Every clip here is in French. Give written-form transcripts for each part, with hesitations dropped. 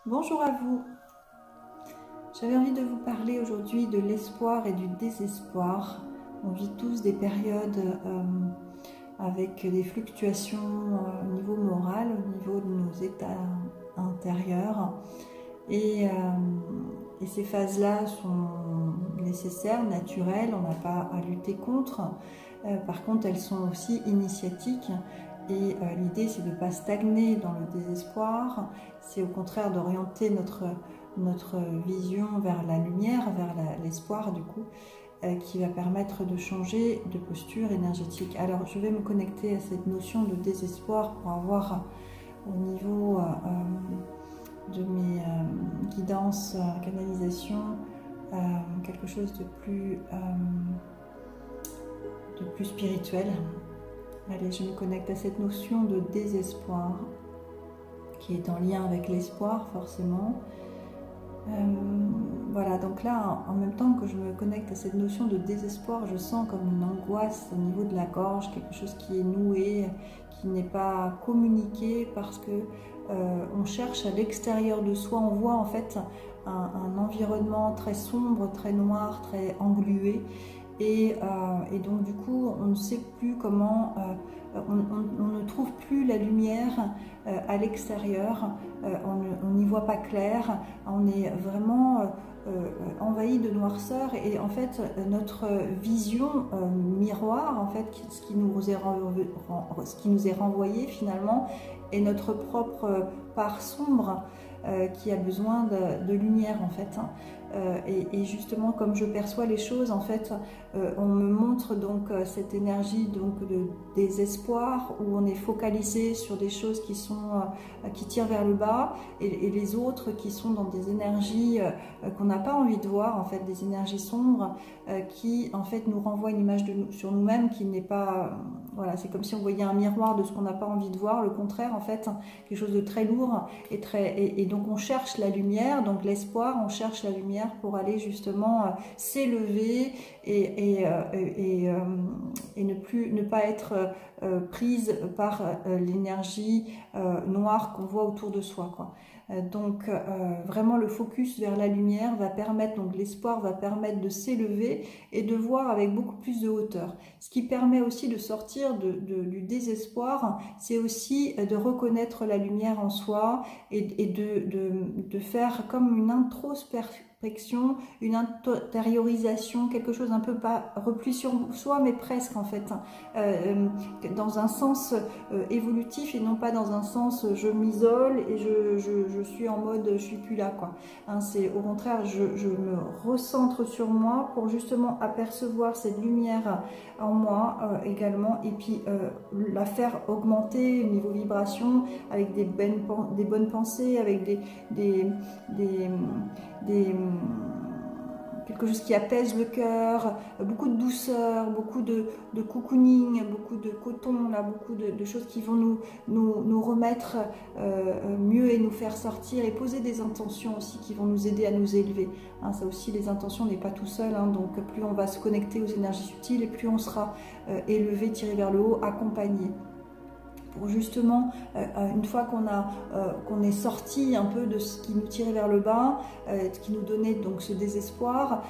Bonjour à vous. J'avais envie de vous parler aujourd'hui de l'espoir et du désespoir. On vit tous des périodes avec des fluctuations au niveau moral, au niveau de nos états intérieurs. Et ces phases-là sont nécessaires, naturelles, on n'a pas à lutter contre. Par contre, elles sont aussi initiatiques. Et l'idée, c'est de ne pas stagner dans le désespoir, c'est au contraire d'orienter notre vision vers la lumière, vers l'espoir du coup, qui va permettre de changer de posture énergétique. Alors, je vais me connecter à cette notion de désespoir pour avoir au niveau de mes guidances, canalisations, quelque chose de plus spirituel. Allez, je me connecte à cette notion de désespoir qui est en lien avec l'espoir forcément. Voilà, donc là, en même temps que je me connecte à cette notion de désespoir, je sens comme une angoisse au niveau de la gorge, quelque chose qui est noué, qui n'est pas communiqué parce que on cherche à l'extérieur de soi, on voit en fait un environnement très sombre, très noir, très englué. Et donc du coup on ne sait plus comment, on ne trouve plus la lumière à l'extérieur, on n'y voit pas clair, on est vraiment envahi de noirceur et en fait notre vision miroir, en fait ce qui nous est renvoyé finalement est notre propre part sombre qui a besoin de lumière en fait. Et justement, comme je perçois les choses, en fait, on me montre donc cette énergie donc de désespoir où on est focalisé sur des choses qui tirent vers le bas et les autres qui sont dans des énergies qu'on n'a pas envie de voir, en fait, des énergies sombres qui en fait nous renvoient une image sur nous-mêmes qui n'est pas, voilà, c'est comme si on voyait un miroir de ce qu'on n'a pas envie de voir, le contraire en fait, quelque chose de très lourd et donc on cherche la lumière, donc l'espoir, on cherche la lumière pour aller justement s'élever et ne pas être prise par l'énergie noire qu'on voit autour de soi, quoi. Donc vraiment le focus vers la lumière va permettre, donc l'espoir va permettre de s'élever et de voir avec beaucoup plus de hauteur. Ce qui permet aussi de sortir du désespoir, c'est aussi de reconnaître la lumière en soi et de faire comme une introspection, une intériorisation, quelque chose un peu pas repli sur soi, mais presque en fait, dans un sens évolutif et non pas dans un sens je m'isole et je suis en mode je suis plus là, quoi. Hein, c'est au contraire, je me recentre sur moi pour justement apercevoir cette lumière en moi également et puis la faire augmenter au niveau vibration avec des bonnes pensées, avec quelque chose qui apaise le cœur, beaucoup de douceur, beaucoup de cocooning, beaucoup de coton, là, beaucoup de choses qui vont nous remettre mieux et nous faire sortir et poser des intentions aussi qui vont nous aider à nous élever. Hein, ça aussi, les intentions, on n'est pas tout seul, hein, donc plus on va se connecter aux énergies subtiles et plus on sera élevé, tiré vers le haut, accompagné. Pour justement, une fois qu'on est sorti un peu de ce qui nous tirait vers le bas, qui nous donnait donc ce désespoir,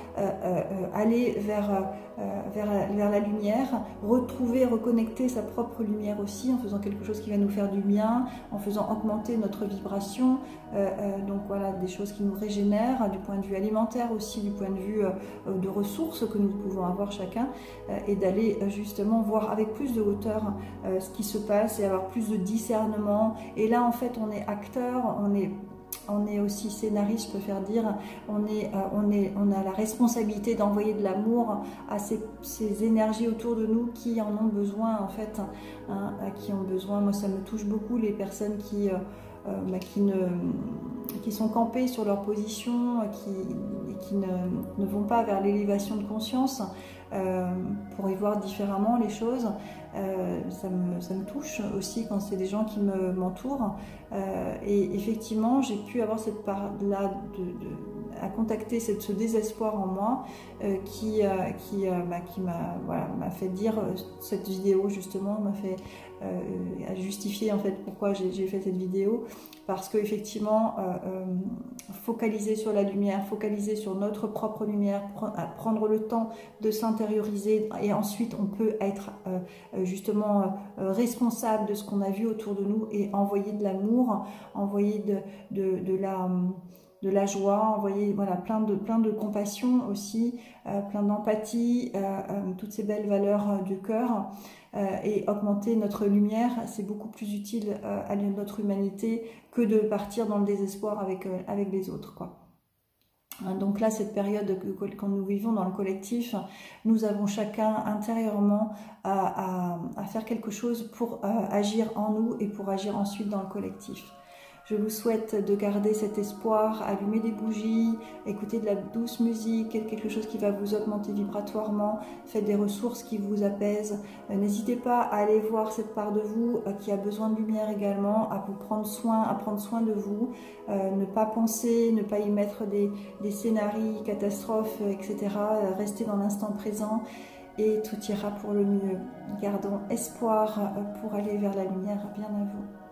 aller vers la lumière, retrouver, reconnecter sa propre lumière aussi, en faisant quelque chose qui va nous faire du bien, en faisant augmenter notre vibration, donc voilà, des choses qui nous régénèrent, du point de vue alimentaire aussi, du point de vue de ressources que nous pouvons avoir chacun, et d'aller justement voir avec plus de hauteur ce qui se passe et avoir plus de discernement. Et là en fait on est acteur, on est aussi scénariste, je peux faire dire, on a la responsabilité d'envoyer de l'amour à ces énergies autour de nous qui en ont besoin en fait, hein, qui ont besoin. Moi ça me touche beaucoup les personnes qui sont campées sur leur position, qui ne vont pas vers l'élévation de conscience, pour y voir différemment les choses. Ça me touche aussi quand c'est des gens qui m'entourent. Et effectivement, j'ai pu avoir cette part-là à contacter ce désespoir en moi qui m'a fait dire cette vidéo, justement, m'a fait justifier en fait pourquoi j'ai fait cette vidéo, parce que effectivement focaliser sur la lumière, focaliser sur notre propre lumière, prendre le temps de s'intérioriser, et ensuite on peut être justement responsable de ce qu'on a vu autour de nous et envoyer de l'amour, envoyer de la joie, envoyer voilà, plein de compassion aussi, plein d'empathie, toutes ces belles valeurs du cœur, et augmenter notre lumière. C'est beaucoup plus utile à notre humanité que de partir dans le désespoir avec les autres, quoi. Donc là, cette période quand nous vivons dans le collectif, nous avons chacun intérieurement à faire quelque chose pour agir en nous et pour agir ensuite dans le collectif. Je vous souhaite de garder cet espoir, allumer des bougies, écouter de la douce musique, quelque chose qui va vous augmenter vibratoirement, faites des ressources qui vous apaisent. N'hésitez pas à aller voir cette part de vous qui a besoin de lumière également, à vous prendre soin, à prendre soin de vous, ne pas penser, ne pas y mettre des scénarios catastrophes, etc. Restez dans l'instant présent et tout ira pour le mieux. Gardons espoir pour aller vers la lumière. Bien à vous.